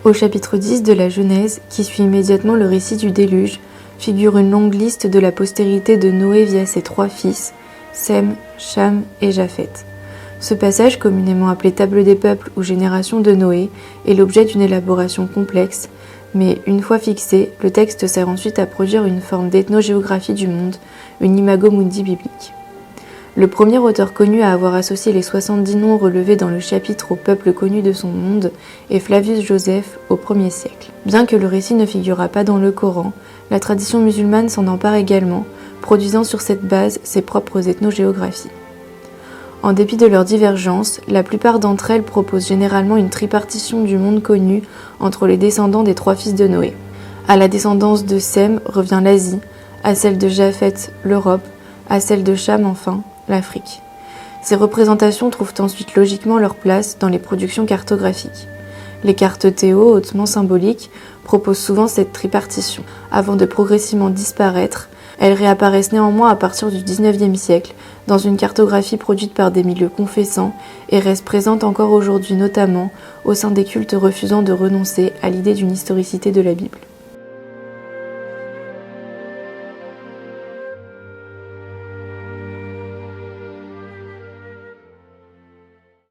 Au chapitre 10 de la Genèse, qui suit immédiatement le récit du déluge, figure une longue liste de la postérité de Noé via ses 3 fils, Sem, Cham et Japheth. Ce passage, communément appelé Table des peuples ou Génération de Noé, est l'objet d'une élaboration complexe, mais une fois fixé, le texte sert ensuite à produire une forme d'ethnogéographie du monde, une imago mundi biblique. Le premier auteur connu à avoir associé les 70 noms relevés dans le chapitre au peuple connu de son monde est Flavius Joseph au 1er siècle. Bien que le récit ne figurât pas dans le Coran, la tradition musulmane s'en empare également, produisant sur cette base ses propres ethnogéographies. En dépit de leurs divergences, la plupart d'entre elles proposent généralement une tripartition du monde connu entre les descendants des 3 fils de Noé. À la descendance de Sem revient l'Asie, à celle de Japheth l'Europe, à celle de Cham enfin l'Afrique. Ces représentations trouvent ensuite logiquement leur place dans les productions cartographiques. Les cartes Théo, hautement symboliques, proposent souvent cette tripartition. Avant de progressivement disparaître, elles réapparaissent néanmoins à partir du XIXe siècle, dans une cartographie produite par des milieux confessants et restent présentes encore aujourd'hui notamment au sein des cultes refusant de renoncer à l'idée d'une historicité de la Bible.